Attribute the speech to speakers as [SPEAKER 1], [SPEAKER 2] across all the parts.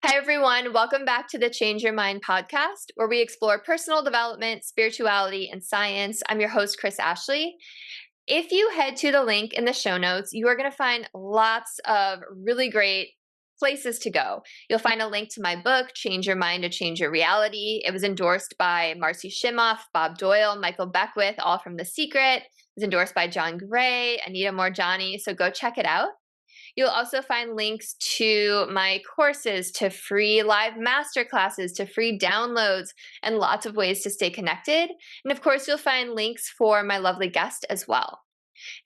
[SPEAKER 1] Hi, everyone. Welcome back to the Change Your Mind podcast, where we explore personal development, spirituality, and science. I'm your host, Chris Ashley. If you head to the link in the show notes, you are going to find lots of really great places to go. You'll find a link to my book, Change Your Mind to Change Your Reality. It was endorsed by Marcy Shimoff, Bob Doyle, Michael Beckwith, all from The Secret. It was endorsed by John Gray, Anita Moorjani. So go check it out. You'll also find links to my courses, to free live masterclasses, to free downloads, and lots of ways to stay connected. And of course, you'll find links for my lovely guest as well.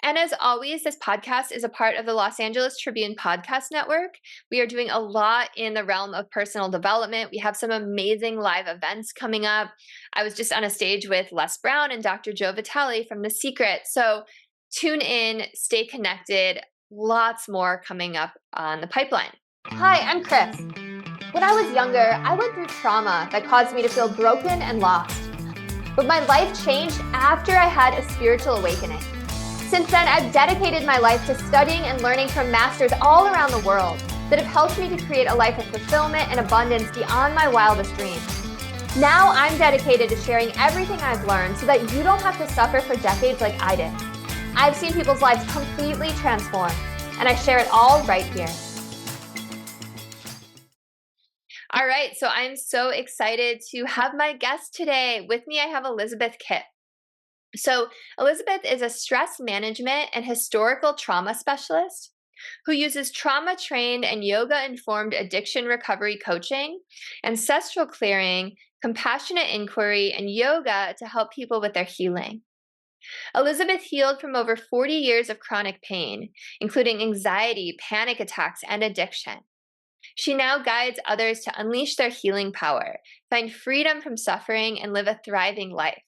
[SPEAKER 1] And as always, this podcast is a part of the Los Angeles Tribune Podcast Network. We are doing a lot in the realm of personal development. We have some amazing live events coming up. I was just on a stage with Les Brown and Dr. Joe Vitale from The Secret. So tune in, stay connected. Lots more coming up on the pipeline. Hi, I'm Chris. When I was younger, I went through trauma that caused me to feel broken and lost. But my life changed after I had a spiritual awakening. Since then, I've dedicated my life to studying and learning from masters all around the world that have helped me to create a life of fulfillment and abundance beyond my wildest dreams. Now I'm dedicated to sharing everything I've learned so that you don't have to suffer for decades like I did. I've seen people's lives completely transform, and I share it all right here. All right, so I'm so excited to have my guest today. With me, I have Elizabeth Kipp. So Elizabeth is a stress management and historical trauma specialist who uses trauma-trained and yoga-informed addiction recovery coaching, ancestral clearing, compassionate inquiry, and yoga to help people with their healing. Elizabeth healed from over 40 years of chronic pain, including anxiety, panic attacks, and addiction. She now guides others to unleash their healing power, find freedom from suffering, and live a thriving life.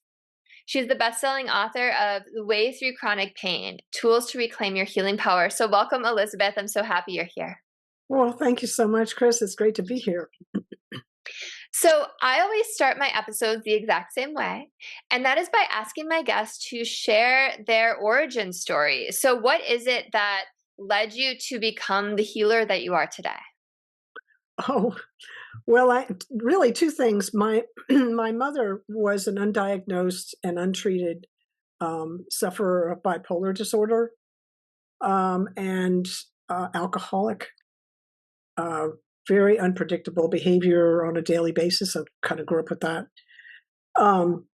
[SPEAKER 1] She's the best-selling author of The Way Through Chronic Pain, Tools to Reclaim Your Healing Power. So welcome, Elizabeth. I'm so happy you're here.
[SPEAKER 2] Well, thank you so much, Chris. It's great to be here.
[SPEAKER 1] So I always start my episodes the exact same way, and that is by asking my guests to share their origin story. So what is it that led you to become the healer that you are today?
[SPEAKER 2] Oh, well, really two things. My my mother was an undiagnosed and untreated sufferer of bipolar disorder and alcoholic. Very unpredictable behavior on a daily basis. I kind of grew up with that. And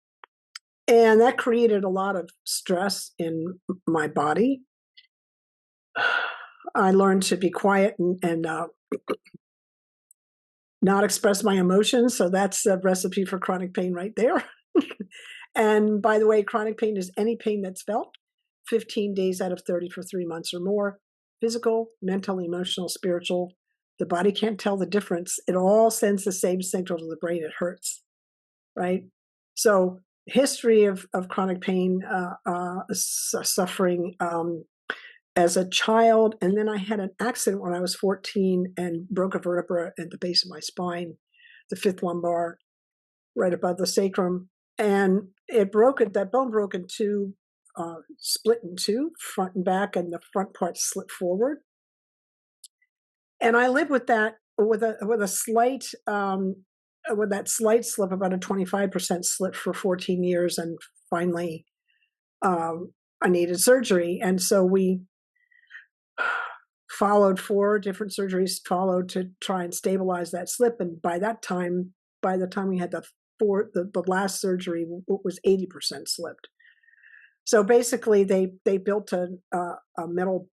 [SPEAKER 2] that created a lot of stress in my body. I learned to be quiet and not express my emotions. So that's a recipe for chronic pain right there. And by the way, chronic pain is any pain that's felt 15 days out of 30 for 3 months or more, physical, mental, emotional, spiritual. The body can't tell the difference. It all sends the same signal to the brain. It hurts, right? So history of chronic pain, suffering as a child. And then I had an accident when I was 14 and broke a vertebra at the base of my spine, the fifth lumbar, right above the sacrum. And that bone broke in two, split in two, front and back, and the front part slipped forward. And I lived with that with a slight with that slight slip, about a 25% slip for 14 years, and finally I needed surgery. And so we followed 4 different surgeries to try and stabilize that slip. And by the time we had the last surgery, was 80% slipped. So basically, they built a metal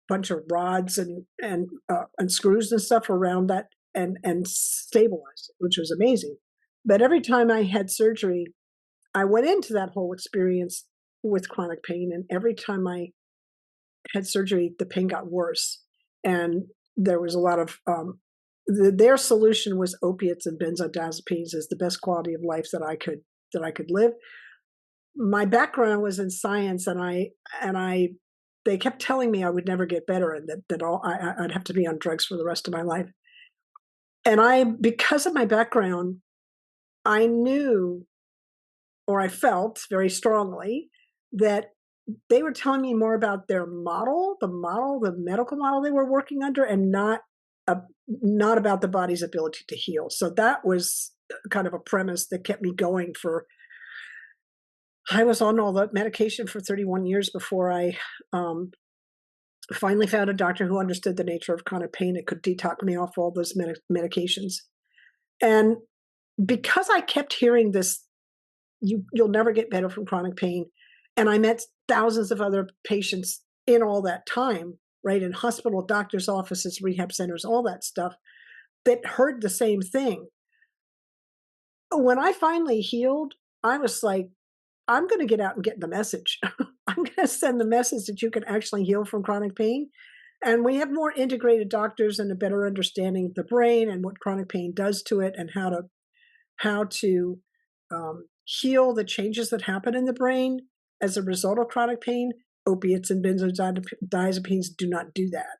[SPEAKER 2] bunch of rods and screws and stuff around that and stabilized it, which was amazing. But every time I had surgery, I went into that whole experience with chronic pain, and every time I had surgery, the pain got worse. And there was a lot of their solution was opiates and benzodiazepines as the best quality of life that I could live. My background was in science, and they kept telling me I would never get better, and that I'd have to be on drugs for the rest of my life. And because of my background, I knew, or I felt very strongly, that they were telling me more about their model, the medical model they were working under, and not not about the body's ability to heal. So that was kind of a premise that kept me going for. I was on all the medication for 31 years before I um, finally found a doctor who understood the nature of chronic pain and could detox me off all those medications. And because I kept hearing this, you'll never get better from chronic pain, and I met thousands of other patients in all that time, right, in hospital, doctors' offices, rehab centers, all that stuff, that heard the same thing. When I finally healed, I was like, I'm going to get out and get the message. I'm going to send the message that you can actually heal from chronic pain. And we have more integrated doctors and a better understanding of the brain and what chronic pain does to it, and how to heal the changes that happen in the brain as a result of chronic pain. Opiates and benzodiazepines do not do that.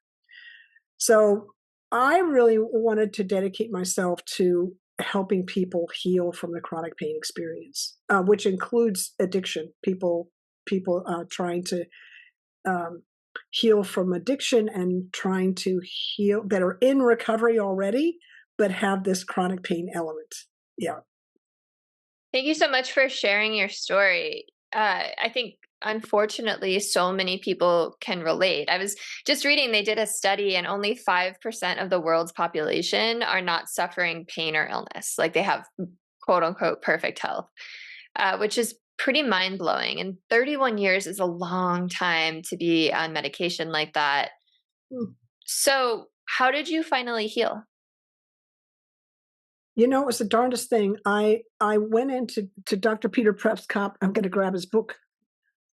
[SPEAKER 2] So I really wanted to dedicate myself to helping people heal from the chronic pain experience, which includes addiction. People trying to um, heal from addiction and trying to heal that are in recovery already, but have this chronic pain element. Yeah.
[SPEAKER 1] Thank you so much for sharing your story. I think, unfortunately, so many people can relate. I was just reading they did a study, and only 5% of the world's population are not suffering pain or illness. Like they have quote unquote perfect health, which is pretty mind blowing. And 31 years is a long time to be on medication like that.
[SPEAKER 2] Mm.
[SPEAKER 1] So, how did you finally heal?
[SPEAKER 2] You know, it was the darndest thing. I went into Dr. Peter Prescott. I'm going to grab his book,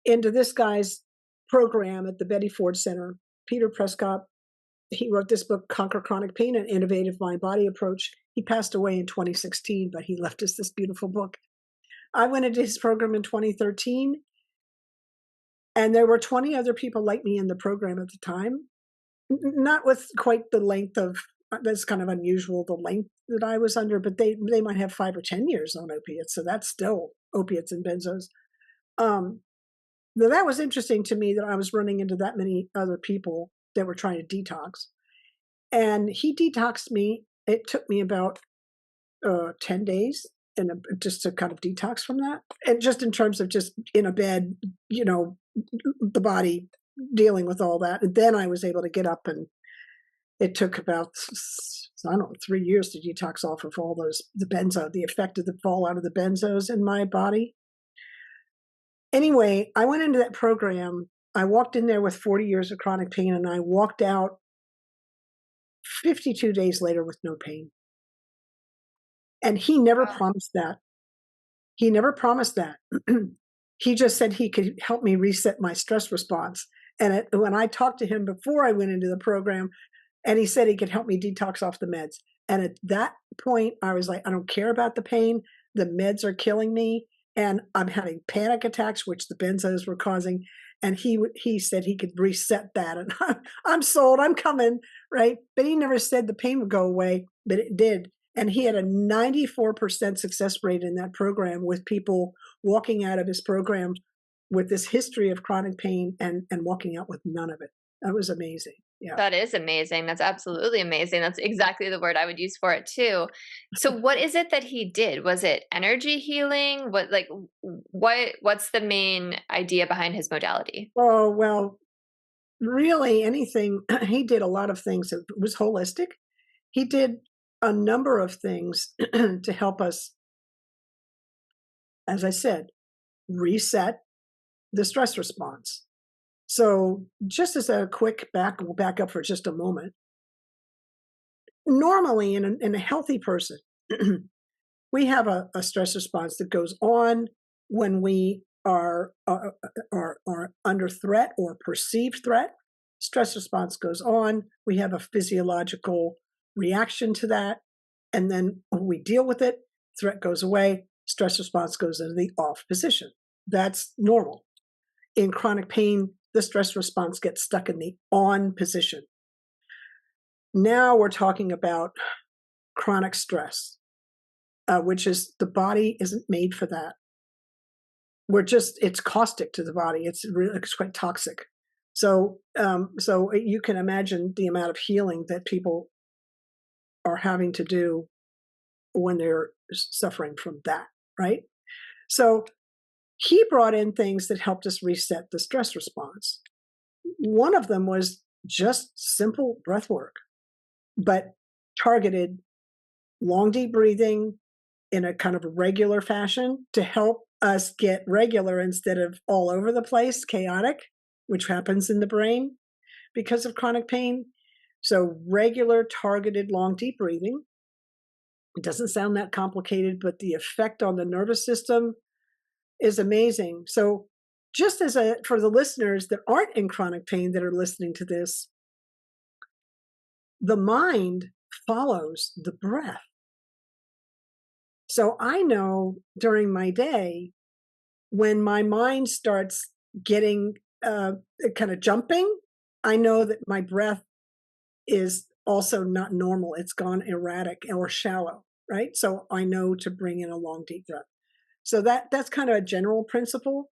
[SPEAKER 2] into this guy's program at the Betty Ford Center. Peter Prescott, he wrote this book, Conquer Chronic Pain: An Innovative Mind Body Approach. He passed away in 2016, but he left us this beautiful book. I went into his program in 2013, and there were 20 other people like me in the program at the time. Not with quite the length of, that's kind of unusual, the length that I was under, but they might have 5 or 10 years on opiates, so that's still opiates and benzos. Um, Now that was interesting to me that I was running into that many other people that were trying to detox. And he detoxed me. It took me about 10 days and just to kind of detox from that. And just in terms of just in a bed, you know, the body dealing with all that. And then I was able to get up, and it took about, I don't know, 3 years to detox off of all those, the effect of the fallout of the benzos in my body. Anyway, I went into that program. I walked in there with 40 years of chronic pain, and I walked out 52 days later with no pain. And he never
[SPEAKER 1] Wow.
[SPEAKER 2] promised that. He never promised that. He just said he could help me reset my stress response. And when I talked to him before I went into the program, and he said he could help me detox off the meds. And at that point, I was like, I don't care about the pain. The meds are killing me, and I'm having panic attacks, which the benzos were causing. And he said he could reset that, and I'm sold. I'm coming, right? But he never said the pain would go away, but it did. And he had a 94% success rate in that program, with people walking out of his program with this history of chronic pain and walking out with none of it. That was amazing. Yeah.
[SPEAKER 1] That is amazing. That's absolutely amazing. That's exactly the word I would use for it too. So what is it that he did? Was it energy healing? What's the main idea behind his modality?
[SPEAKER 2] Oh, well, really anything. He did a lot of things. It was holistic. He did a number of things to help us, as I said, reset the stress response. So, just as a quick we'll back up for just a moment. Normally, in a healthy person, we have a stress response that goes on when we are under threat or perceived threat. Stress response goes on. We have a physiological reaction to that, and then when we deal with it, threat goes away. Stress response goes into the off position. That's normal. In chronic pain, the stress response gets stuck in the on position. Now we're talking about chronic stress, which is the body isn't made for that. It's caustic to the body. It's quite toxic. So you can imagine the amount of healing that people are having to do when they're suffering from that, right? So he brought in things that helped us reset the stress response. One of them was just simple breath work, but targeted long, deep breathing in a kind of regular fashion to help us get regular instead of all over the place, chaotic, which happens in the brain because of chronic pain. So, regular, targeted, long, deep breathing. It doesn't sound that complicated, but the effect on the nervous system is amazing. So, just as a for the listeners that aren't in chronic pain that are listening to this, the mind follows the breath. So I know during my day when my mind starts getting kind of jumping, I know that my breath is also not normal. It's gone erratic or shallow, right? So I know to bring in a long, deep breath. So that's kind of a general principle.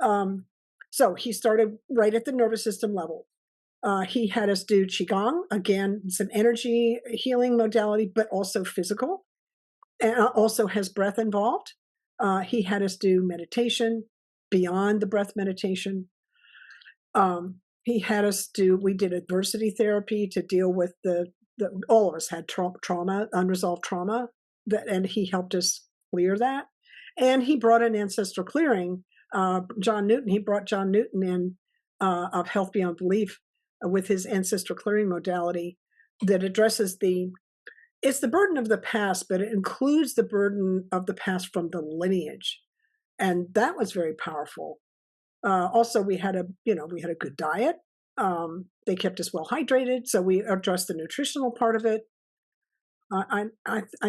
[SPEAKER 2] Um, so he started right at the nervous system level. He had us do qigong, again, some energy healing modality, but also physical, and also has breath involved. He had us do meditation beyond the breath meditation. He had us do, we did adversity therapy to deal with all of us had trauma, unresolved trauma, and he helped us clear that. And he brought in Ancestral Clearing. He brought John Newton in of Health Beyond Belief with his Ancestral Clearing modality that addresses it's the burden of the past, but it includes the burden of the past from the lineage. And that was very powerful. Also, we had a good diet. They kept us well hydrated, so we addressed the nutritional part of it. I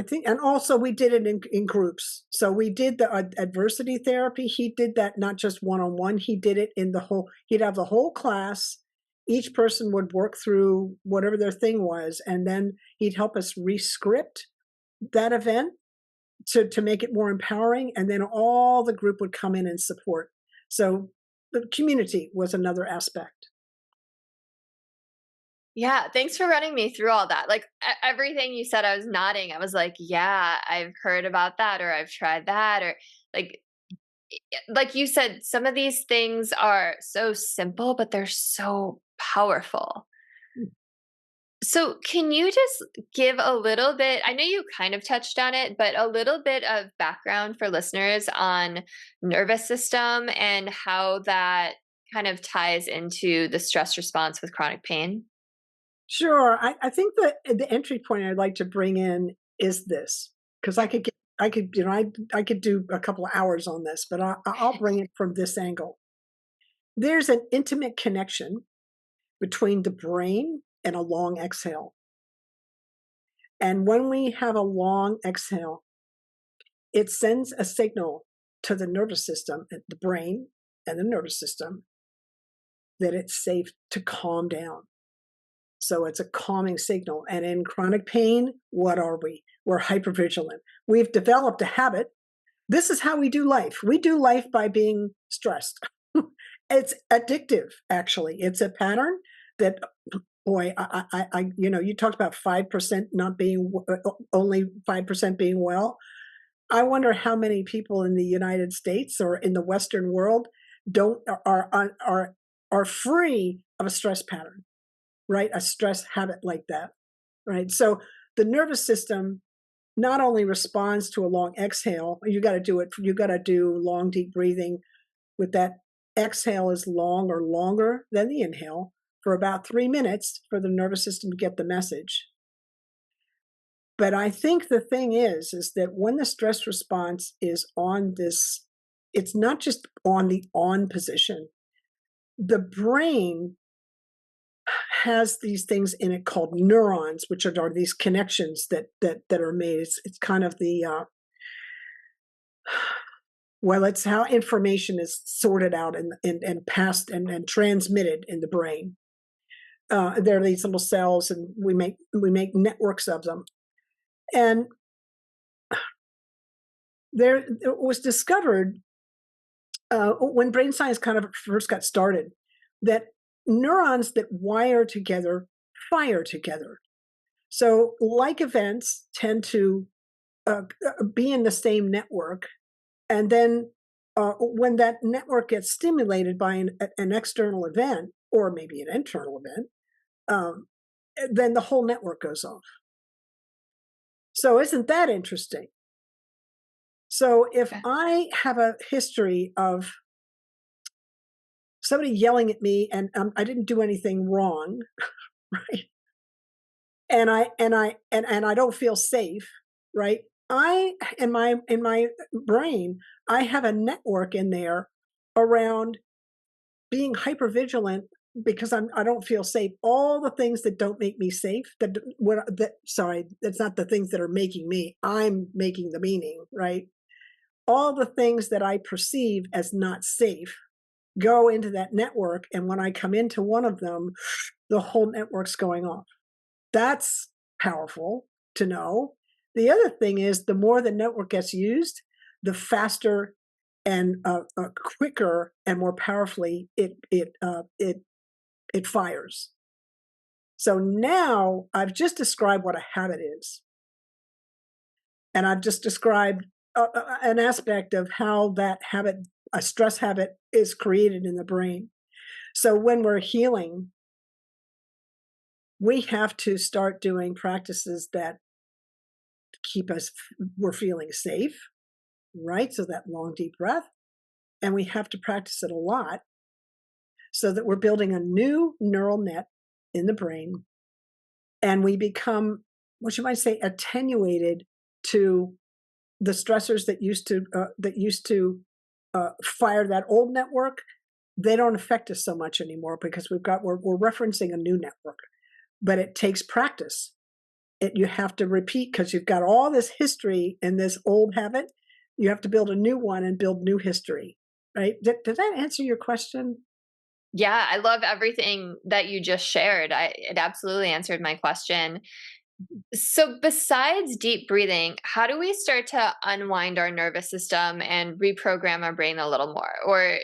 [SPEAKER 2] think, and also we did it in groups. So we did the adversity therapy. He did that not just one on one. He did it in the whole. He'd have the whole class. Each person would work through whatever their thing was, and then he'd help us rescript that event to make it more empowering. And then all the group would come in and support. So the community was another aspect.
[SPEAKER 1] Yeah, thanks for running me through all that. Like everything you said, I was nodding. I was like, yeah, I've heard about that, or I've tried that, or like like you said, some of these things are so simple, but they're so powerful. So, can you just give a little bit? I know you kind of touched on it, but a little bit of background for listeners on nervous system and how that kind of ties into the stress response with chronic pain?
[SPEAKER 2] Sure. I think that the entry point I'd like to bring in is this, because
[SPEAKER 1] Yeah.
[SPEAKER 2] I could do a couple of hours on this, but I'll bring it from this angle. There's an intimate connection between the brain and a long exhale. And when we have a long exhale, it sends a signal to the nervous system, the brain and the nervous system, that it's safe to calm down. So it's a calming signal. And in chronic pain, what are we? We're hypervigilant. We've developed a habit. This is how we do life. We do life by being stressed. It's addictive, actually. It's a pattern that, boy, you talked about 5% not being, only 5% being well. I wonder how many people in the United States or in the Western world don't are free of a stress pattern, right? A stress habit like that, right? So the nervous system not only responds to a long exhale, you got to do it, you got to do long, deep breathing with that exhale is long or longer than the inhale for about 3 minutes for the nervous system to get the message. But I think the thing is that when the stress response is on this, it's not just on the on position. The brain has these things in it called neurons, which are these connections that are made. It's kind of the well, it's how information is sorted out and passed and transmitted in the brain. There are these little cells, and we make networks of them. And it was discovered when brain science kind of first got started that neurons that wire together fire together. So like events tend to be in the same network, and then when that network gets stimulated by an external event or maybe an internal event, um, then the whole network goes off. So isn't that interesting? So if
[SPEAKER 1] Okay.
[SPEAKER 2] I have a history of somebody yelling at me and I didn't do anything wrong, right? And I don't feel safe, right? I in my brain, I have a network in there around being hyper vigilant because I don't feel safe. All the things that don't make me safe, sorry, that's not the things that are making me. I'm making the meaning, right? All the things that I perceive as not safe go into that network, and when I come into one of them, the whole network's going off. That's powerful to know. The other thing is the more the network gets used, the faster and quicker and more powerfully it fires. So now I've just described what a habit is, and I've just described an aspect of how that habit, a stress habit, is created in the brain. So when we're healing, we have to start doing practices that keep us, we're feeling safe, right? So that long, deep breath. And we have to practice it a lot so that we're building a new neural net in the brain and we become, what you might say, attenuated to the stressors that used to fire that old network. They don't affect us so much anymore because we're referencing a new network. But it takes practice. You have to repeat because you've got all this history in this old habit. You have to build a new one and build new history, right? Did that answer your question?
[SPEAKER 1] Yeah, I love everything that you just shared. It absolutely answered my question. So, besides deep breathing, how do we start to unwind our nervous system and reprogram our brain a little more? Or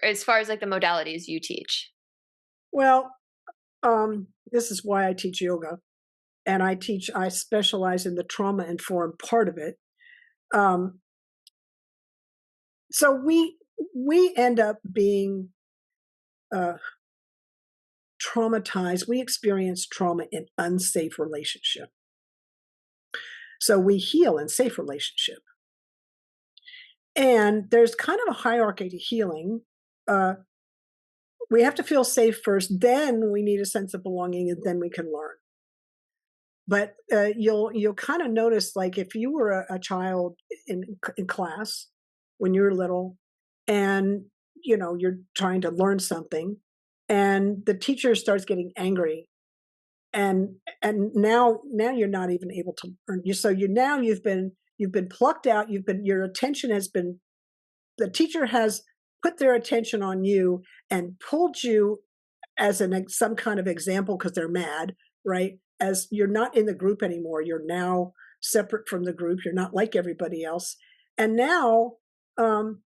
[SPEAKER 1] as far as like the modalities you teach?
[SPEAKER 2] Well, this is why I teach yoga, and I specialize in the trauma informed part of it. Um, so we end up being uh, traumatized. We experience trauma in unsafe relationship. So we heal in safe relationship. And there's kind of a hierarchy to healing. Uh, we have to feel safe first, then we need a sense of belonging, and then we can learn. But you'll kind of notice, like if you were a child in class when you were little, and you're trying to learn something, and the teacher starts getting angry, and now you're not even able to learn. So you've been plucked out. Your attention has been, the teacher has put their attention on you and pulled you as some kind of example because they're mad, right? As you're not in the group anymore, you're now separate from the group. You're not like everybody else, and now um,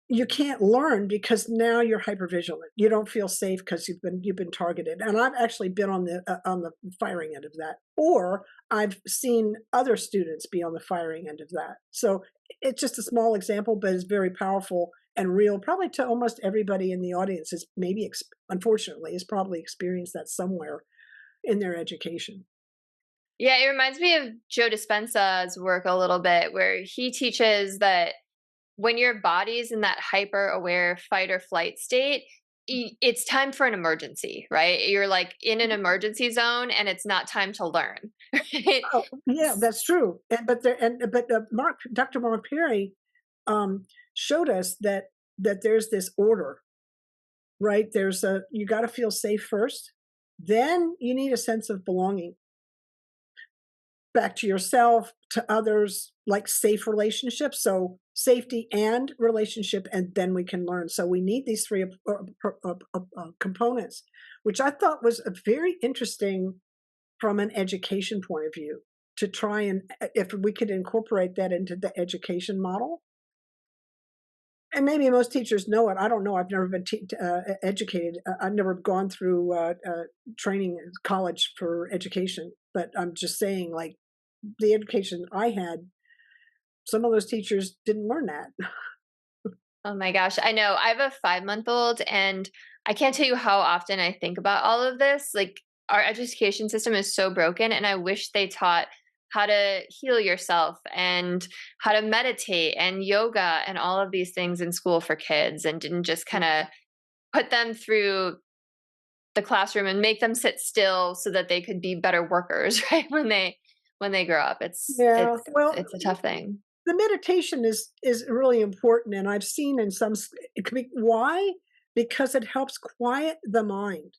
[SPEAKER 2] you can't learn because now you're hypervigilant. You don't feel safe because you've been targeted. And I've actually been on the firing end of that, or I've seen other students be on the firing end of that. So it's just a small example, but it's very powerful and real. Probably to almost everybody in the audience is maybe, unfortunately, has probably experienced that somewhere in their education.
[SPEAKER 1] Yeah, it reminds me of Joe Dispenza's work a little bit, where he teaches that when your body's in that hyper aware fight or flight state, it's time for an emergency, right? You're like in an emergency zone and it's not time to learn. Right?
[SPEAKER 2] Oh, yeah, that's true. Mark, Dr. Mark Perry, showed us that there's this order, right? You got to feel safe first, then you need a sense of belonging back to yourself, to others, like safe relationships. So safety and relationship, and then we can learn. So we need these three components, which I thought was a very interesting from an education point of view, to try and if we could incorporate that into the education model. And maybe most teachers know it. I don't know. I've never been educated. I've never gone through training in college for education. but I'm just saying, like, the education I had, some of those teachers didn't learn that.
[SPEAKER 1] Oh my gosh, I know. I have a 5-month-old, and I can't tell you how often I think about all of this. Like, our education system is so broken, and I wish they taught how to heal yourself and how to meditate and yoga and all of these things in school for kids, and didn't just kind of put them through the classroom and make them sit still so that they could be better workers, right? When they grow up. It's
[SPEAKER 2] Yeah,
[SPEAKER 1] it's
[SPEAKER 2] well,
[SPEAKER 1] it's a tough thing.
[SPEAKER 2] the meditation is really important, and I've seen in some it could be why? Because it helps quiet the mind.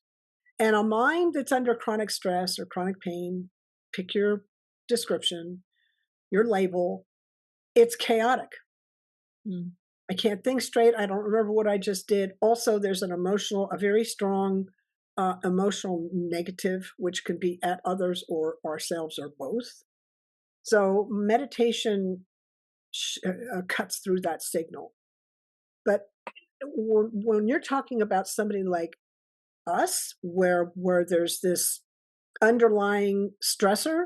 [SPEAKER 2] And a mind that's under chronic stress or chronic pain, pick your description, your label, it's chaotic.
[SPEAKER 1] Mm.
[SPEAKER 2] I can't think straight. I don't remember what I just did. Also, there's a very strong emotional negative, which can be at others or ourselves or both. So meditation cuts through that signal. But when you're talking about somebody like us, where there's this underlying stressor,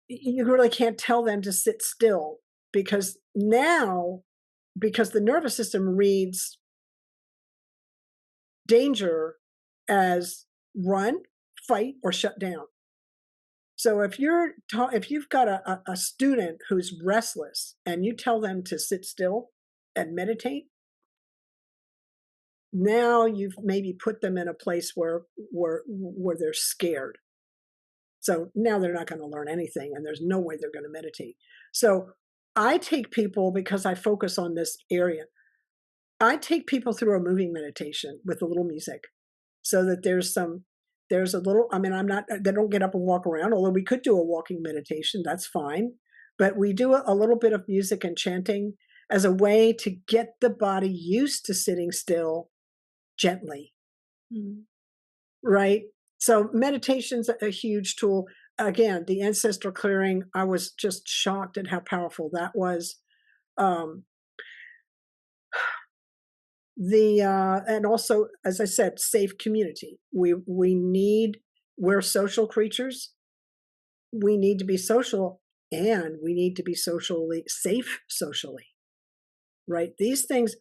[SPEAKER 2] you really can't tell them to sit still because now, because the nervous system reads danger as run, fight, or shut down. So if you've got a student who's restless and you tell them to sit still and meditate, now you've maybe put them in a place where they're scared. So now they're not going to learn anything, and there's no way they're going to meditate. So I take people, because I focus on this area, I take people through a moving meditation with a little music so that there's a little, I mean, they don't get up and walk around, although we could do a walking meditation, that's fine. But we do a little bit of music and chanting as a way to get the body used to sitting still gently.
[SPEAKER 1] Mm.
[SPEAKER 2] Right? So meditation's a huge tool. Again, the ancestral clearing, I was just shocked at how powerful that was. Um, and also, as I said, safe community. We're social creatures. We need to be social, and we need to be socially safe socially, right? These things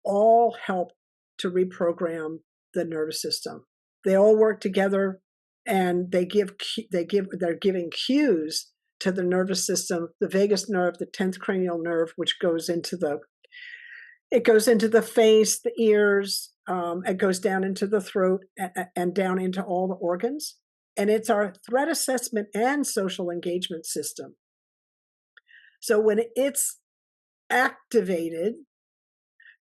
[SPEAKER 2] all help to reprogram the nervous system. They all work together, and they're giving cues to the nervous system, the vagus nerve, the 10th cranial nerve, which goes into the face, the ears, it goes down into the throat and down into all the organs. And it's our threat assessment and social engagement system. So when it's activated,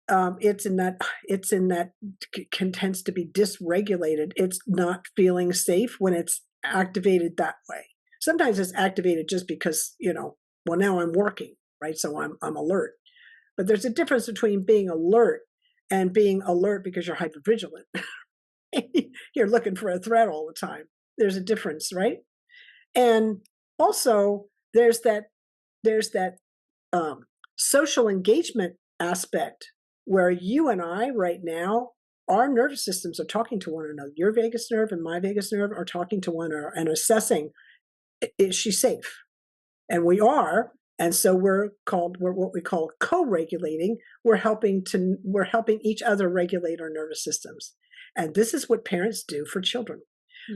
[SPEAKER 2] it's in that tends to be dysregulated. It's not feeling safe when it's activated that way. Sometimes it's activated just because, well, now I'm working, right? So I'm alert. But there's a difference between being alert and being alert because you're hypervigilant. You're looking for a threat all the time. There's a difference, right? And also there's that um, social engagement aspect where you and I right now, our nervous systems are talking to one another. Your vagus nerve and my vagus nerve are talking to one another and assessing, is she safe? And we are. And so we're what we call co-regulating. We're helping each other regulate our nervous systems. And this is what parents do for children.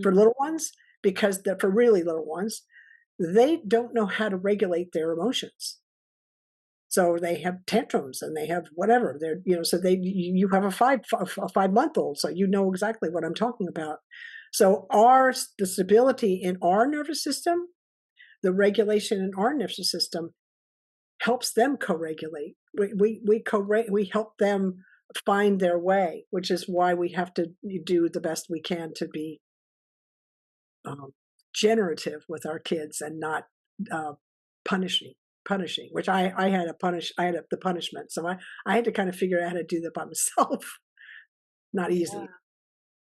[SPEAKER 2] For
[SPEAKER 1] Mm.
[SPEAKER 2] little ones, because for really little ones, they don't know how to regulate their emotions. So they have tantrums and they have whatever. So you have a 5-month-old, so you know exactly what I'm talking about. So the stability in our nervous system, the regulation in our nervous system helps them co-regulate. We help them find their way, which is why we have to do the best we can to be um, generative with our kids and not uh, punishing. Punishing, which I had the punishment, so I had to kind of figure out how to do that by myself. Not
[SPEAKER 1] Yeah.
[SPEAKER 2] easy.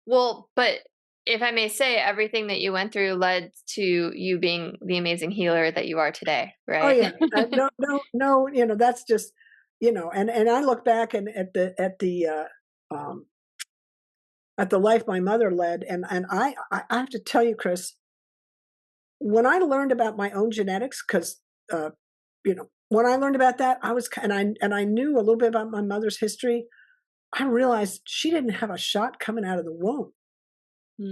[SPEAKER 1] Well, but if I may say, everything that you went through led to you being the amazing healer that you are today,
[SPEAKER 2] Oh
[SPEAKER 1] right?
[SPEAKER 2] yeah, no, no, no. That's just and I look back and um, at the life my mother led, and I have to tell you, Chris, when I learned about my own genetics, because when I learned about that, and I knew a little bit about my mother's history. I realized she didn't have a shot coming out of the womb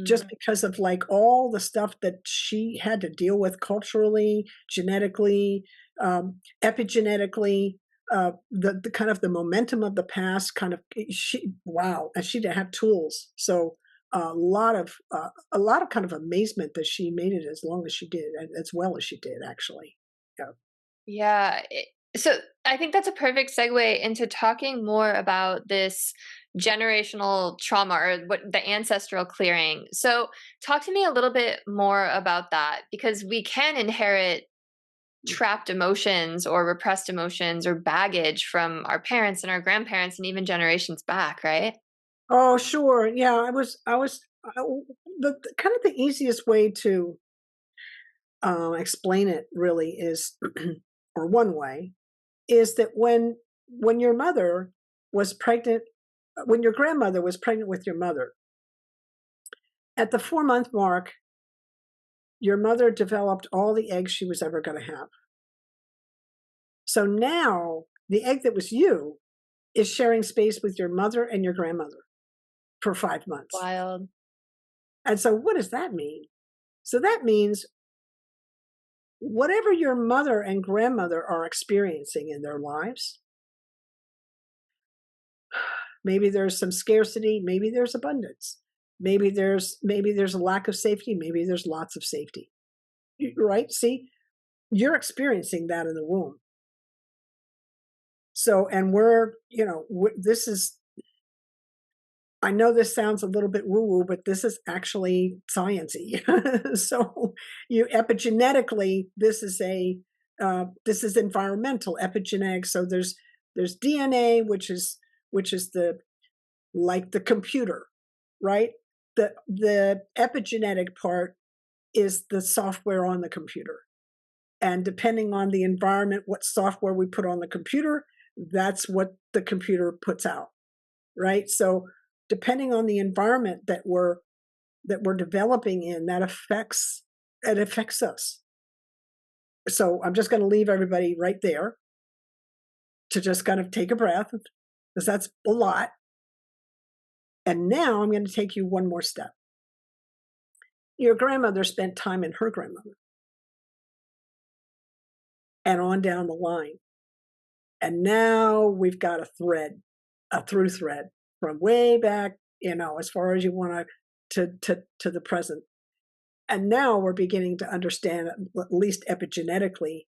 [SPEAKER 2] just
[SPEAKER 1] Mm.
[SPEAKER 2] because of like all the stuff that she had to deal with culturally, genetically, epigenetically, the kind of the momentum of the past kind of wow, and she didn't have tools. So a lot of kind of amazement that she made it as long as she did, and as well as she did actually. Yeah.
[SPEAKER 1] Yeah. So I think that's a perfect segue into talking more about this generational trauma or what the ancestral clearing. So talk to me a little bit more about that because we can inherit trapped emotions or repressed emotions or baggage from our parents and our grandparents and even generations back, right?
[SPEAKER 2] Oh, sure. Yeah, I, the kind of the easiest way to explain it really is, or one way, is that when your mother was pregnant, when your grandmother was pregnant with your mother, at the 4 month mark, your mother developed all the eggs she was ever going to have. So now the egg that was you is sharing space with your mother and your grandmother for 5 months.
[SPEAKER 1] Wild.
[SPEAKER 2] And so what does that mean? So that means whatever your mother and grandmother are experiencing in their lives, maybe there's some scarcity, maybe there's abundance, maybe there's a lack of safety, maybe there's lots of safety. Right? See, you're experiencing that in the womb. So, and this is, I know this sounds a little bit woo woo, but this is actually sciency. So, you epigenetically, this is environmental epigenetics. So there's DNA, which is the like the computer, right? The epigenetic part is the software on the computer. And depending on the environment, what software we put on the computer, that's what the computer puts out, right? So depending on the environment that we're developing in, that affects it affects us. So I'm just going to leave everybody right there to just kind of take a breath because that's a lot. And now I'm going to take you one more step. Your grandmother spent time in her grandmother and on down the line. And now we've got a through thread from way back, as far as you want to the present. And now we're beginning to understand, at least epigenetically,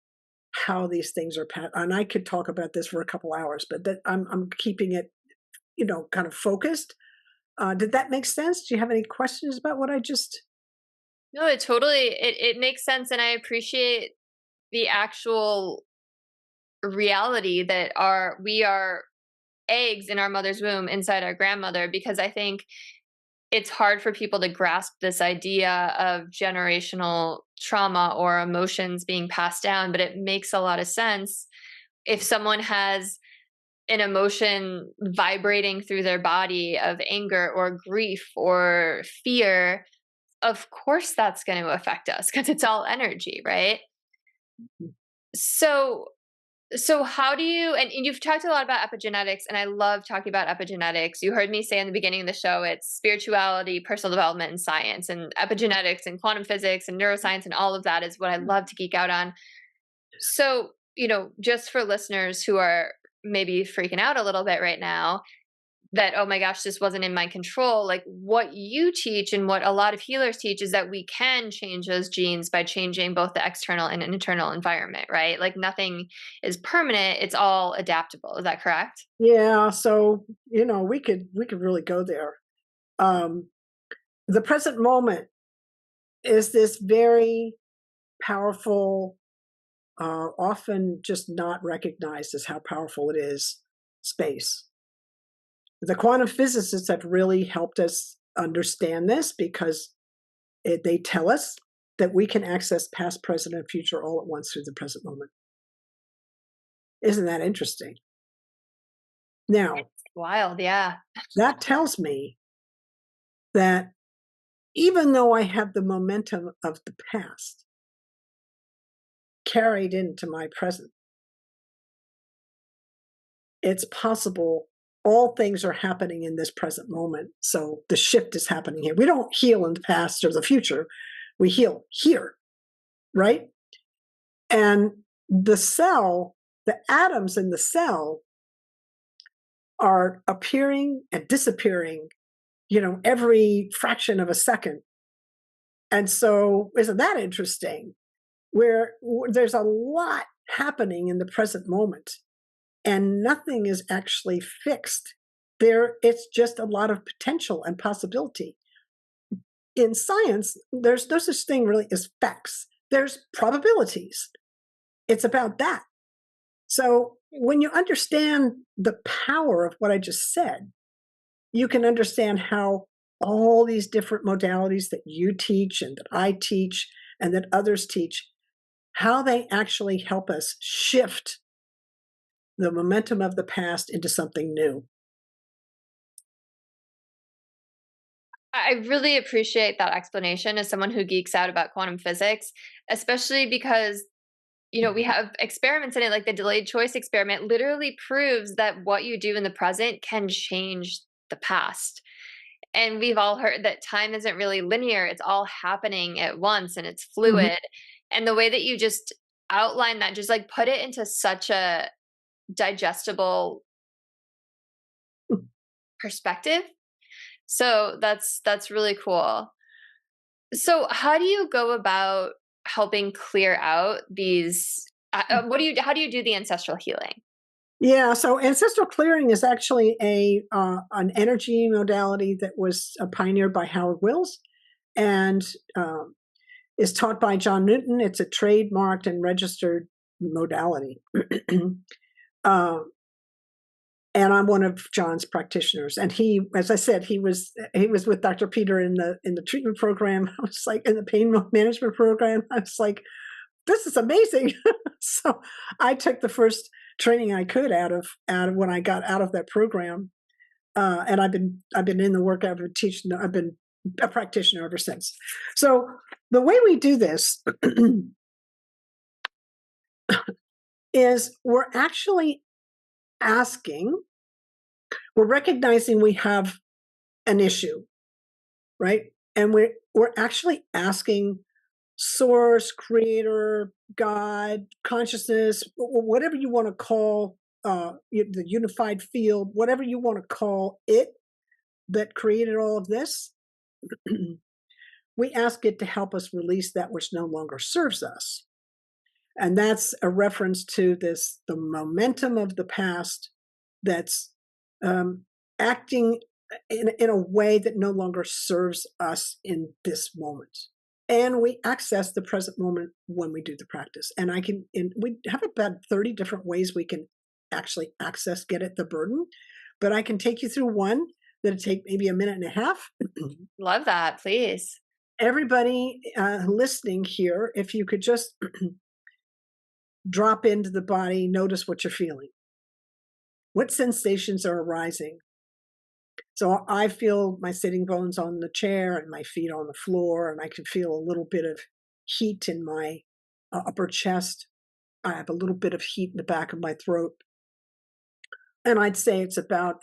[SPEAKER 2] how these things are passed. And I could talk about this for a couple hours, but I'm keeping it, kind of focused. Did that make sense? Do you have any questions about what I just?
[SPEAKER 1] No, it makes sense and I appreciate the actual reality that we are eggs in our mother's womb inside our grandmother because I think it's hard for people to grasp this idea of generational trauma or emotions being passed down, but it makes a lot of sense if someone has an emotion vibrating through their body of anger or grief or fear, of course that's going to affect us because it's all energy, right? So so how do you and you've talked a lot about epigenetics and I love talking about epigenetics. You heard me say in the beginning of the show it's spirituality, personal development and science and epigenetics and quantum physics and neuroscience and all of that is what I love to geek out on. So, just for listeners who are maybe freaking out a little bit right now, that, "Oh my gosh, this wasn't in my control." Like, what you teach and what a lot of healers teach is that we can change those genes by changing both the external and internal environment, right? Like, nothing is permanent, it's all adaptable. Is that correct?
[SPEAKER 2] Yeah. So we could really go there. Um, the present moment is this very powerful, often just not recognized as how powerful it is, space. The quantum physicists have really helped us understand this because they tell us that we can access past, present, and future all at once through the present moment. Isn't that interesting? Now,
[SPEAKER 1] It's wild, yeah.
[SPEAKER 2] that tells me that even though I have the momentum of the past, carried into my present. It's possible all things are happening in this present moment. So the shift is happening here. We don't heal in the past or the future. We heal here, right? And the cell, the atoms in the cell are appearing and disappearing, every fraction of a second. And so isn't that interesting? Where there's a lot happening in the present moment and nothing is actually fixed. It's just a lot of potential and possibility. In science, there's no such thing really as facts. There's probabilities. It's about that. So when you understand the power of what I just said, you can understand how all these different modalities that you teach and that I teach and that others teach, how they actually help us shift the momentum of the past into something new.
[SPEAKER 1] I really appreciate that explanation as someone who geeks out about quantum physics, especially because we have experiments in it, like the delayed choice experiment literally proves that what you do in the present can change the past. And we've all heard that time isn't really linear, it's all happening at once and it's
[SPEAKER 2] Mhm.
[SPEAKER 1] fluid. And the way that you just outline that, just like put it into such a digestible perspective. So that's really cool. So how do you go about helping clear out these how do you do the ancestral healing?
[SPEAKER 2] Yeah, so ancestral clearing is actually an energy modality that was pioneered by Howard Wills and is taught by John Newton. It's a trademarked and registered modality. uh, and I'm one of John's practitioners. And he, as I said, he was with Dr. Peter in the treatment program. I was like in the pain management program. I was like, this is amazing. So I took the first training I could out of when I got out of that program, and I've been in the work. I've been teaching. I've been a practitioner ever since. So the way we do this is we're actually asking, we're recognizing we have an issue, right? And we're actually asking source, creator, God, consciousness, whatever you want to call the unified field, whatever you want to call it that created all of this, we ask it to help us release that which no longer serves us. And that's a reference to the momentum of the past that's acting in a way that no longer serves us in this moment. And we access the present moment when we do the practice. And we have about 30 different ways we can actually get at the burden. But I can take you through one that'll take maybe a minute and a half.
[SPEAKER 1] Love that, please.
[SPEAKER 2] Everybody listening here, if you could just drop into the body, notice what you're feeling. What sensations are arising? So I feel my sitting bones on the chair and my feet on the floor, and I can feel a little bit of heat in my upper chest. I have a little bit of heat in the back of my throat. And I'd say it's about,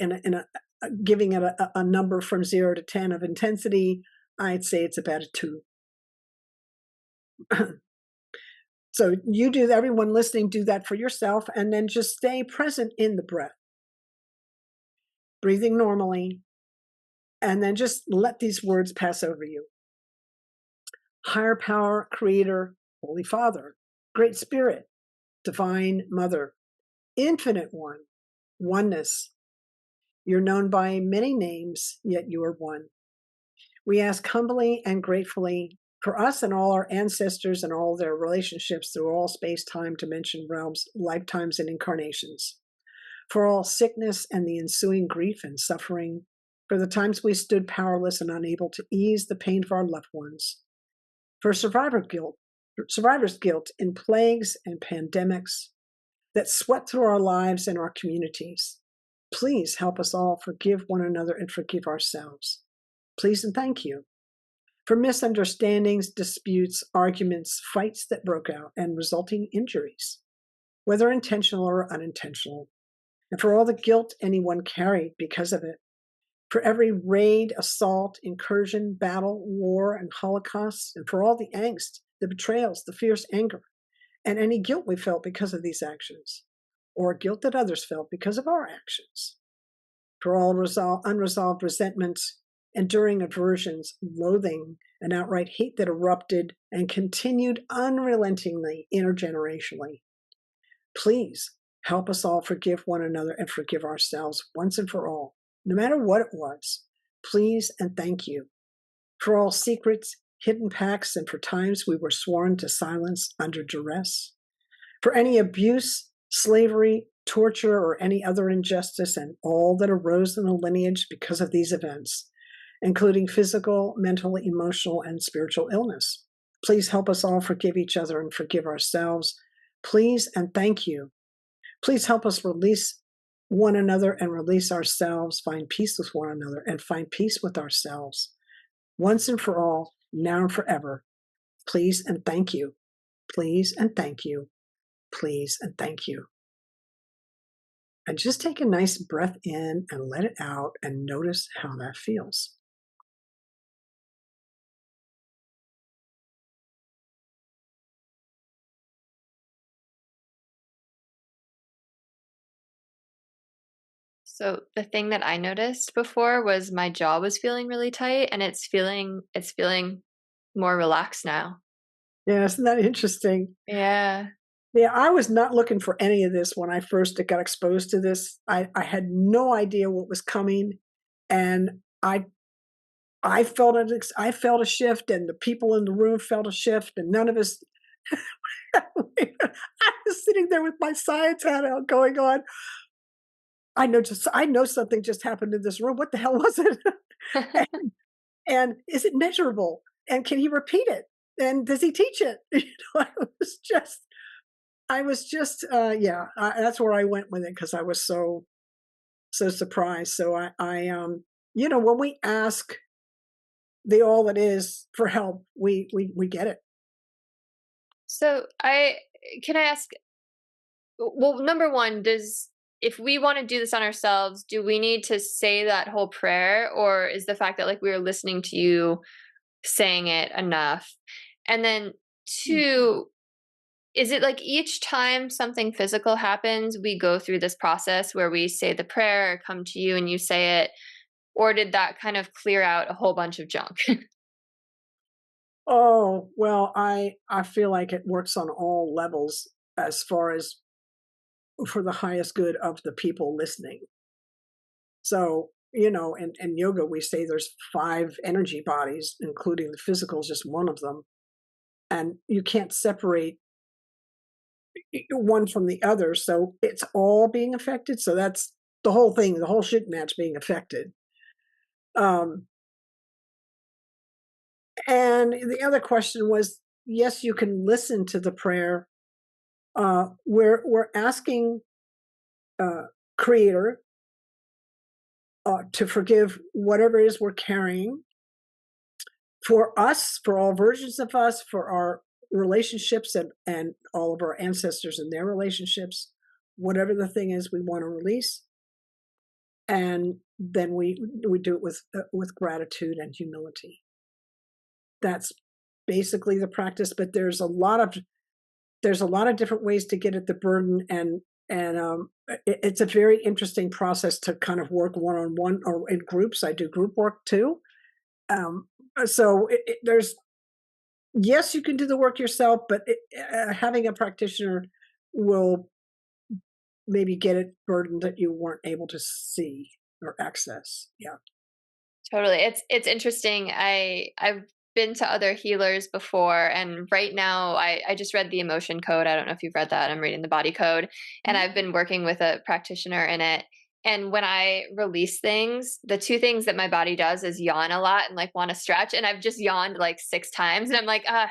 [SPEAKER 2] giving it a number from 0 to 10 of intensity, I'd say it's about a 2. So everyone listening, do that for yourself, and then just stay present in the breath, breathing normally, and then just let these words pass over you. Higher power, creator, Holy Father, Great Spirit, Divine Mother, Infinite One, oneness. You're known by many names, yet you are one. We ask humbly and gratefully for us and all our ancestors and all their relationships through all space, time, dimension, realms, lifetimes, and incarnations. For all sickness and the ensuing grief and suffering, for the times we stood powerless and unable to ease the pain of our loved ones, for survivor's guilt in plagues and pandemics that swept through our lives and our communities. Please help us all forgive one another and forgive ourselves. Please and thank you. for misunderstandings, disputes, arguments, fights that broke out, and resulting injuries, whether intentional or unintentional, and for all the guilt anyone carried because of it, for every raid, assault, incursion, battle, war, and holocaust, and for all the angst, the betrayals, the fierce anger, and any guilt we felt because of these actions, or guilt that others felt because of our actions, for all unresolved resentments, enduring aversions, loathing, and outright hate that erupted and continued unrelentingly intergenerationally. Please help us all forgive one another and forgive ourselves once and for all, no matter what it was. Please and thank you for all secrets, hidden pacts, and for times we were sworn to silence under duress, for any abuse, slavery, torture, or any other injustice, and all that arose in the lineage because of these events, including physical, mental, emotional, and spiritual illness. Please help us all forgive each other and forgive ourselves. Please and thank you. Please help us release one another and release ourselves, find peace with one another, and find peace with ourselves. Once and for all, now and forever. Please and thank you. Please and thank you. Please and thank you. And just take a nice breath in and let it out and notice how that feels.
[SPEAKER 1] So the thing that I noticed before was my jaw was feeling really tight, and it's feeling more relaxed now.
[SPEAKER 2] Yeah, isn't that interesting?
[SPEAKER 1] Yeah.
[SPEAKER 2] Yeah, I was not looking for any of this when I first got exposed to this. I had no idea what was coming, and I felt it. I felt a shift, and the people in the room felt a shift, and none of us. I was sitting there with my science hat out, going on. I know something just happened in this room. What the hell was it? and is it measurable? And can he repeat it? And does he teach it? I was just, yeah. That's where I went with it because I was so surprised. So when we ask the all that is for help, we get it.
[SPEAKER 1] So I can I ask, well, number one, does if we want to do this on ourselves, do we need to say that whole prayer, or is the fact that like we were listening to you saying it enough? And then two, is it like each time something physical happens, we go through this process where we say the prayer or come to you and you say it, or did that kind of clear out a whole bunch of junk?
[SPEAKER 2] Oh, well, I feel like it works on all levels as far as for the highest good of the people listening. So, in yoga, we say there's 5 energy bodies, including the physical is just one of them. And you can't separate one from the other. So it's all being affected. So that's the whole thing, the whole shit match being affected. Um, and the other question was, yes, you can listen to the prayer. We're asking Creator to forgive whatever it is we're carrying for us, for all versions of us, for our relationships and all of our ancestors and their relationships, whatever the thing is we want to release. And then we do it with gratitude and humility. That's basically the practice, but there's a lot of different ways to get at the burden, and it's a very interesting process to kind of work one-on-one or in groups. I do group work too. So there's, yes, you can do the work yourself, but having a practitioner will maybe get at burden that you weren't able to see or access. Yeah.
[SPEAKER 1] Totally. It's interesting. I've been to other healers before, and right now I just read the emotion code. I don't know if you've read that. I'm reading the body code, and
[SPEAKER 2] Mhm.
[SPEAKER 1] I've been working with a practitioner in it. And when I release things, the two things that my body does is yawn a lot and like want to stretch. And I've just yawned like 6 times. And I'm like, I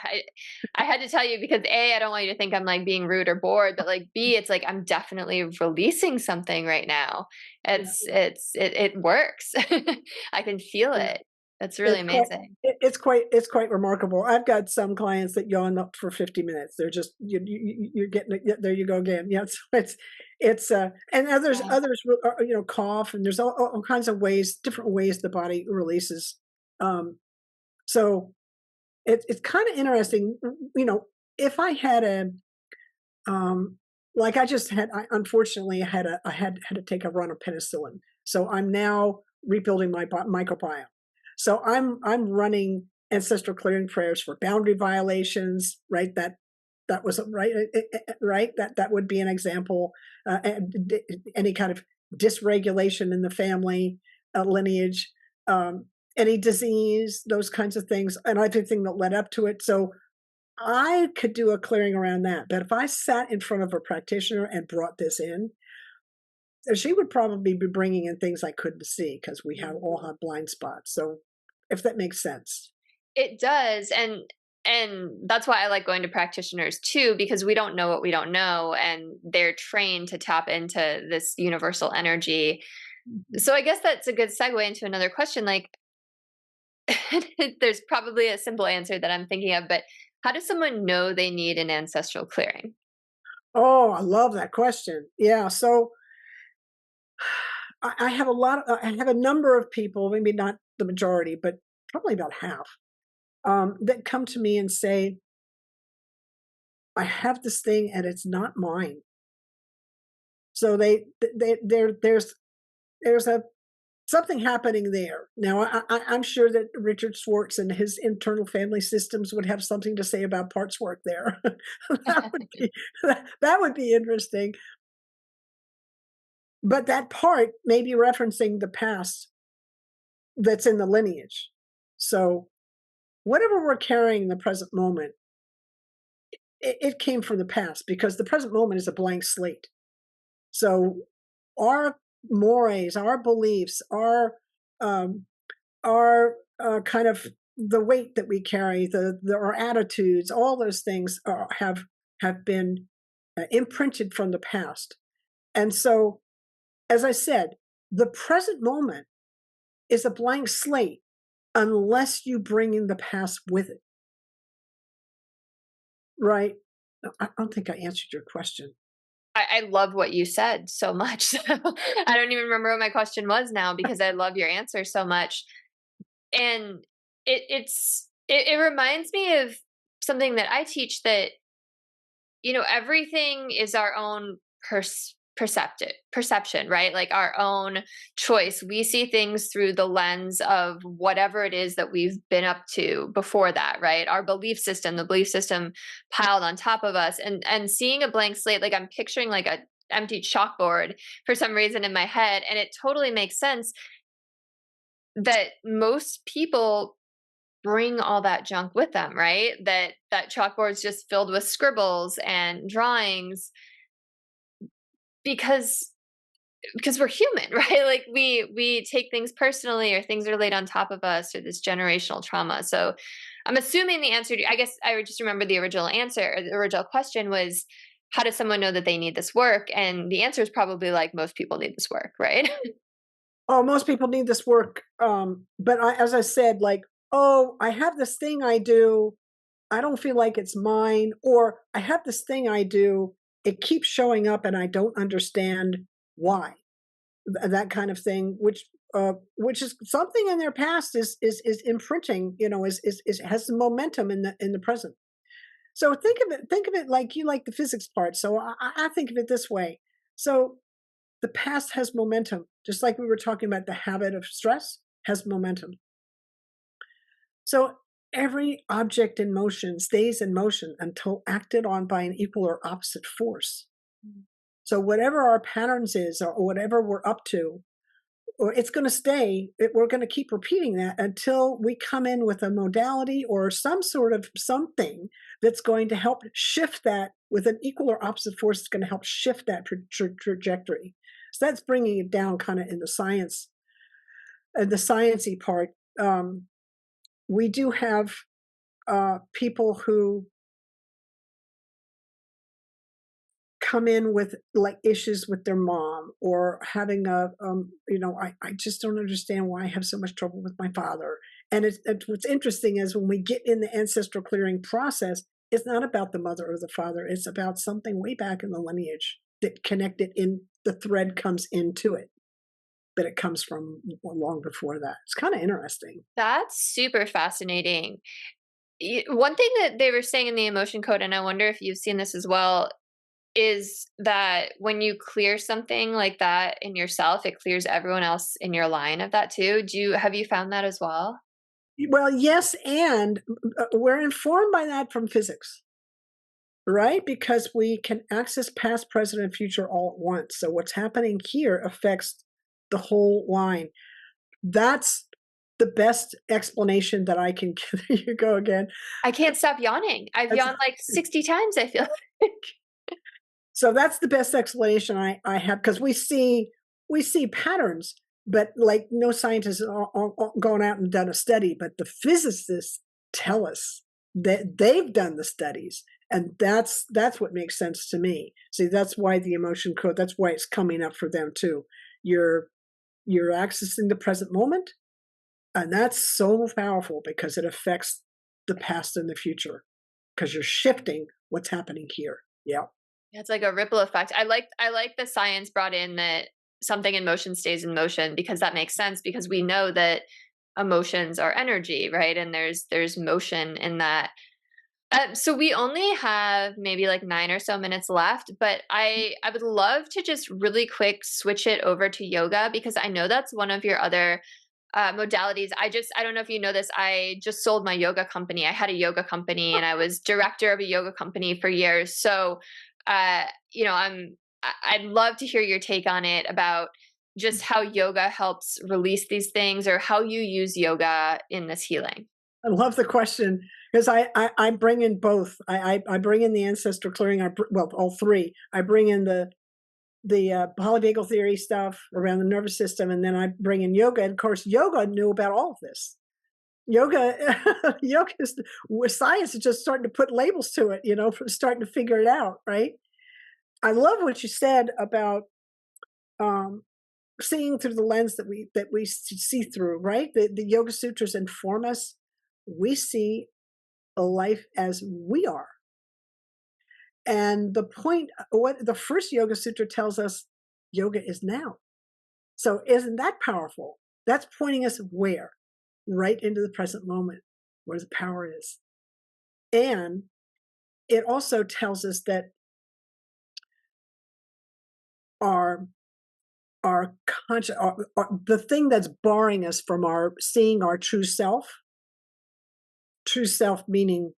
[SPEAKER 1] had to tell you because A, I don't want you to think I'm like being rude or bored, but like B, it's like I'm definitely releasing something right now.
[SPEAKER 2] Yeah.
[SPEAKER 1] It works. I can feel
[SPEAKER 2] Yeah.
[SPEAKER 1] it. That's really
[SPEAKER 2] It's quite
[SPEAKER 1] amazing.
[SPEAKER 2] it's quite remarkable. I've got some clients that yawn up for 50 minutes. They're just you're getting it. Yeah, there you go again. Yeah, it's and
[SPEAKER 1] Yeah.
[SPEAKER 2] others cough, and there's all kinds of ways, different ways the body releases. Um, so it's kind of interesting. If I had a like I just had, unfortunately, I had to take a run of penicillin, so I'm now rebuilding my microbiome. So I'm running ancestral clearing prayers for boundary violations, right? That was right, right. That would be an example. Any kind of dysregulation in the family lineage, um, any disease, those kinds of things, and everything that led up to it. So I could do a clearing around that, but if I sat in front of a practitioner and brought this in, she would probably be bringing in things I couldn't see because we all have blind spots. So, if that makes sense.
[SPEAKER 1] It does, and that's why I like going to practitioners too, because we don't know what we don't know, and they're trained to tap into this universal energy.
[SPEAKER 2] Mhm.
[SPEAKER 1] So I guess that's a good segue into another question. Like, there's probably a simple answer that I'm thinking of, but how does someone know they need an ancestral clearing?
[SPEAKER 2] Oh, I love that question. Yeah, so I have I have a number of people, maybe not the majority, but probably about half, that come to me and say, "I have this thing and it's not mine." So there's a something happening there. Now, I'm sure that Richard Schwartz and his internal family systems would have something to say about parts work there. That would be that would be interesting. But that part may be referencing the past that's in the lineage. So whatever we're carrying in the present moment, it came from the past because the present moment is a blank slate. So our mores, our beliefs, um, kind of the weight that we carry, our attitudes, all those things have been imprinted from the past. And so, as I said, the present moment is a blank slate unless you bring in the past with it, right? I don't think I answered your question.
[SPEAKER 1] I love what you said so much. So I don't even remember what my question was now because I love your answer so much. And it reminds me of something that I teach, that everything is our own perception, right? Like our own choice. We see things through the lens of whatever it is that we've been up to before that, right? Our belief system, the belief system piled on top of us, and seeing a blank slate, like I'm picturing like a empty chalkboard for some reason in my head, and it totally makes sense that most people bring all that junk with them, right? That chalkboard's just filled with scribbles and drawings, because we're human, right? Like we take things personally, or things are laid on top of us, or this generational trauma. So I'm assuming the answer I guess I would just remember the original answer, or the original question was, how does someone know that they need this work? And the answer is probably like, most people need this work, right?
[SPEAKER 2] Oh, most people need this work. But as I said, like, oh, I have this thing I do. I don't feel like it's mine, or I have this thing I do. It keeps showing up, and I don't understand why. That kind of thing, which is something in their past is imprinting. Is has some momentum in the present. So think of it like you like the physics part. So I think of it this way. So the past has momentum, just like we were talking about the habit of stress has momentum. So every object in motion stays in motion until acted on by an equal or opposite force. So whatever our patterns is, or whatever we're up to, or it's going to stay, we're going to keep repeating that until we come in with a modality or some sort of something that's going to help shift that with an equal or opposite force. It's going to help shift that trajectory. So that's bringing it down kind of in the science and the sciencey part. We do have people who come in with like issues with their mom, or having I just don't understand why I have so much trouble with my father. And what's interesting is when we get in the ancestral clearing process, it's not about the mother or the father. It's about something way back in the lineage that connected in. The thread comes into it, but it comes from long before that. It's kind of interesting.
[SPEAKER 1] That's super fascinating. One thing that they were saying in the emotion code, and I wonder if you've seen this as well, is that when you clear something like that in yourself, it clears everyone else in your line of that too. Have you found that as well?
[SPEAKER 2] Well, yes, and we're informed by that from physics, right? Because we can access past, present, and future all at once. So what's happening here affects the whole line. That's the best explanation that I can give. You go again.
[SPEAKER 1] I can't stop yawning. I've
[SPEAKER 2] That's
[SPEAKER 1] yawned like 60 times, I feel like.
[SPEAKER 2] so that's the best explanation I have because we see patterns, but like no scientist has gone out and done a study, but the physicists tell us that they've done the studies, and that's what makes sense to me. See, that's why the emotion code. That's why it's coming up for them too. You're you're accessing the present moment, and that's so powerful because it affects the past and the future because you're shifting what's happening here. Yeah.
[SPEAKER 1] Yeah, it's like a ripple effect. I like the science brought in that something in motion stays in motion, because that makes sense, because we know that emotions are energy, right? And there's motion in that. So we only have maybe like 9 or so minutes left, but I would love to just really quick switch it over to yoga, because I know that's one of your other modalities. I don't know if you know this. I just sold my yoga company. I had a yoga company and I was director of a yoga company for years. So, you know, I'd love to hear your take on it, about just how yoga helps release these things, or how you use yoga in this healing.
[SPEAKER 2] I love the question because I bring in both. I bring in the ancestral clearing. Well, all three. I bring in the polyvagal theory stuff around the nervous system, and then I bring in yoga. And of course, yoga knew about all of this. Yoga, yoga is science is just starting to put labels to it. Starting to figure it out. Right. I love what you said about um, seeing through the lens that we see through. Right. The Yoga Sutras inform us. We see a life as we are. And the point, what the first Yoga Sutra tells us, yoga is now. So isn't that powerful? That's pointing us where? Right into the present moment, where the power is. And it also tells us that our our conscious, the thing that's barring us from our seeing our true self meaning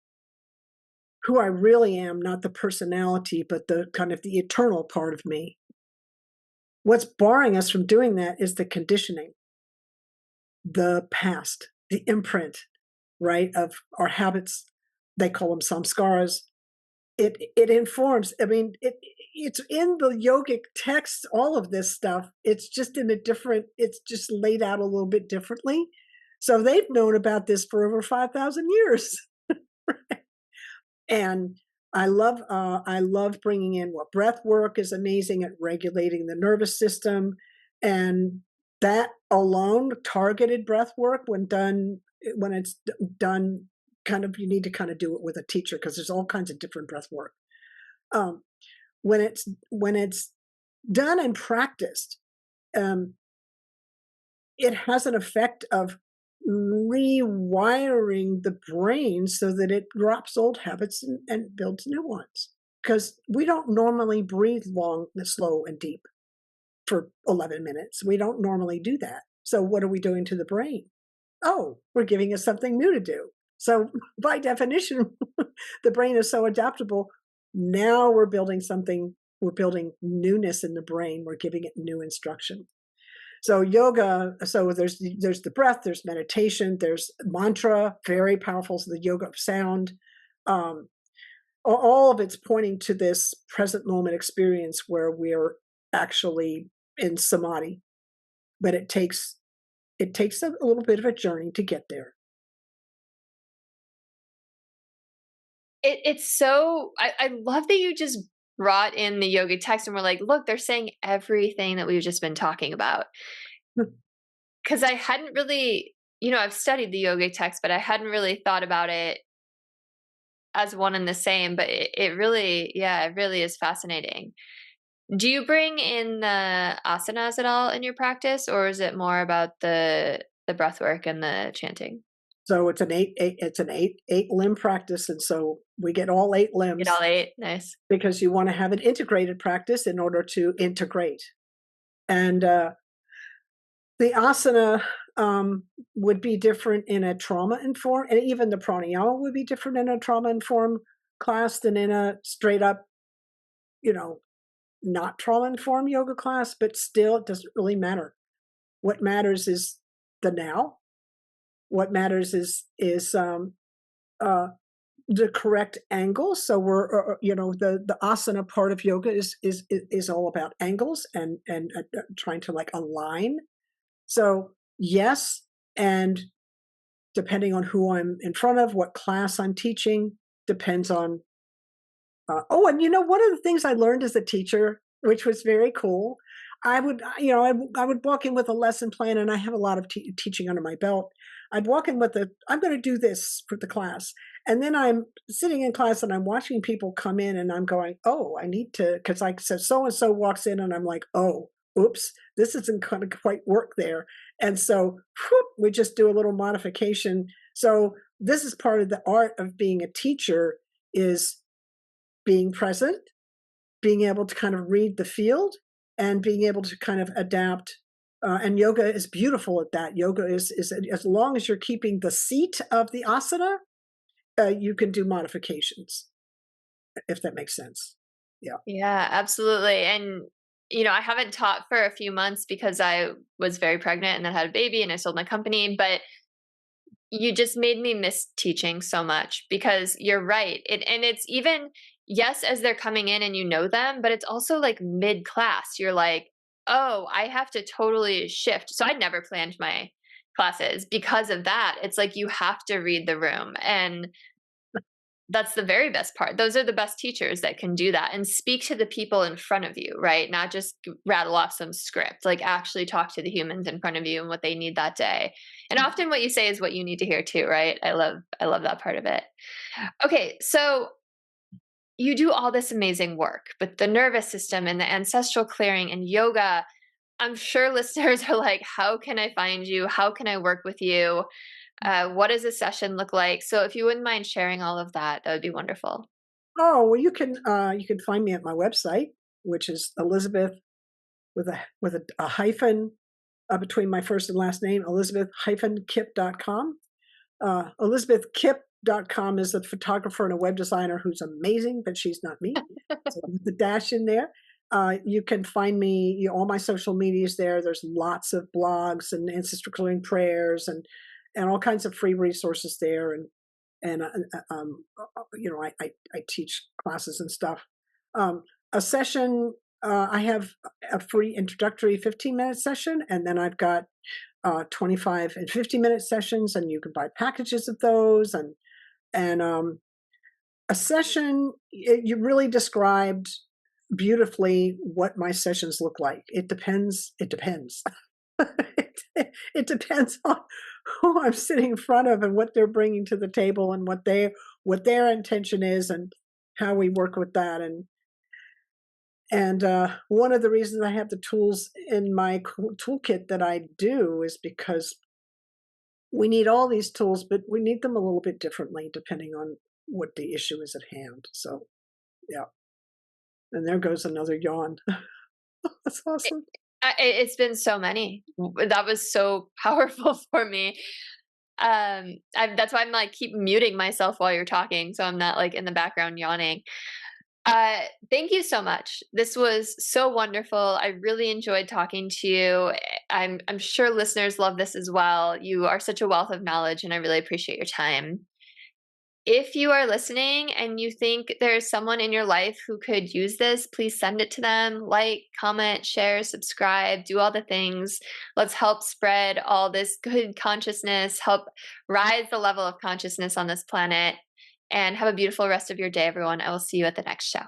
[SPEAKER 2] who I really am, not the personality, but the kind of the eternal part of me. What's barring us from doing that is the conditioning, the past, the imprint, right, of our habits. They call them samskaras. It informs. I mean, it's in the yogic text. All of this stuff. It's just in a different. It's just laid out a little bit differently. So they've known about this for over 5,000 years. And I love bringing in what breath work is amazing at regulating the nervous system, and that alone, targeted breath work, when it's done, kind of you need to kind of do it with a teacher because there's all kinds of different breath work. Um, when it's done and practiced, um, it has an effect of rewiring the brain so that it drops old habits and builds new ones. Because we don't normally breathe long, slow, and deep for 11 minutes. We don't normally do that. So, what are we doing to the brain? Oh, we're giving us something new to do. So, by definition, the brain is so adaptable. Now we're building newness in the brain. We're giving it new instruction. So yoga, so there's the breath, there's meditation, there's mantra, very powerful. So the yoga of sound, um, all of it's pointing to this present moment experience where we're actually in samadhi. But it takes a little bit of a journey to get there.
[SPEAKER 1] It's so, I love that you just brought in the yoga text and we're like, look, they're saying everything that we've just been talking about. Because I hadn't really, I've studied the yogic text, but I hadn't really thought about it as one and the same, but it really, yeah, it really is fascinating. Do you bring in the asanas at all in your practice, or is it more about the breath work and the chanting?
[SPEAKER 2] So it's an eight limb practice, and so we get all 8
[SPEAKER 1] Get all
[SPEAKER 2] limbs
[SPEAKER 1] 8? Nice.
[SPEAKER 2] because you wanna have an integrated practice in order to integrate. And, the asana, would be different in a trauma-informed, and even the pranayama would be different in a trauma-informed class than in a straight up, you know, not trauma-informed yoga class, but still, it doesn't really matter. What matters is the now. What matters is uh, the correct angle. So we're, the asana part of yoga is all about angles and trying to like align. So yes, and depending on who I'm in front of, what class I'm teaching, depends on. Oh, and one of the things I learned as a teacher, which was very cool, I would walk in with a lesson plan, and I have a lot of teaching under my belt. I'd walk in with I'm going to do this for the class, and then I'm sitting in class and I'm watching people come in, and I'm going, oh, I need to, because like so and so walks in, and I'm like, oh, oops, this isn't going to quite work there, and so whoop, we just do a little modification. So this is part of the art of being a teacher is being present, being able to kind of read the field, and being able to kind of adapt. And yoga is beautiful at that. Yoga is as long as you're keeping the seat of the asana, you can do modifications, if that makes sense. Yeah.
[SPEAKER 1] Yeah, absolutely. And I haven't taught for a few months because I was very pregnant and then had a baby and I sold my company, but you just made me miss teaching so much because you're right. It's even, yes, as they're coming in and you know them, but it's also like mid class. You're like, oh, I have to totally shift. So I never planned my classes because of that. It's like you have to read the room. And that's the very best part. Those are the best teachers that can do that and speak to the people in front of you, right? Not just rattle off some script, like actually talk to the humans in front of you and what they need that day. And often what you say is what you need to hear too, right? I love that part of it. Okay, so you do all this amazing work, but the nervous system and the ancestral clearing and yoga, I'm sure listeners are like, how can I find you? How can I work with you? What does a session look like? So if you wouldn't mind sharing all of that, that would be wonderful.
[SPEAKER 2] Oh well, you can find me at my website, which is Elizabeth with a hyphen between my first and last name, Elizabeth-Kipp.com. Elizabethkipp.com is a photographer and a web designer who's amazing, but she's not me. So with the dash in there. You can find me, all my social medias there. There's lots of blogs and ancestral clearing prayers and all kinds of free resources there. I teach classes and stuff. A session, I have a free introductory 15-minute session, and then I've got 25 and 50-minute sessions, and you can buy packages of those. And a session, you really described beautifully what my sessions look like. It depends. It depends. It depends on who I'm sitting in front of and what they're bringing to the table and what their intention is and how we work with that. And one of the reasons I have the tools in my toolkit that I do is because we need all these tools, but we need them a little bit differently depending on what the issue is at hand. So, yeah. And there goes another yawn. That's
[SPEAKER 1] It,
[SPEAKER 2] awesome.
[SPEAKER 1] it's been so many. That was so powerful for me. That's why I'm like keep muting myself while you're talking, so I'm not like in the background yawning. Thank you so much. This was so wonderful. I really enjoyed talking to you. I'm sure listeners love this as well. You are such a wealth of knowledge, and I really appreciate your time. If you are listening and you think there's someone in your life who could use this, please send it to them. Like, comment, share, subscribe, do all the things. Let's help spread all this good consciousness, help rise the level of consciousness on this planet, and have a beautiful rest of your day, everyone. I will see you at the next show.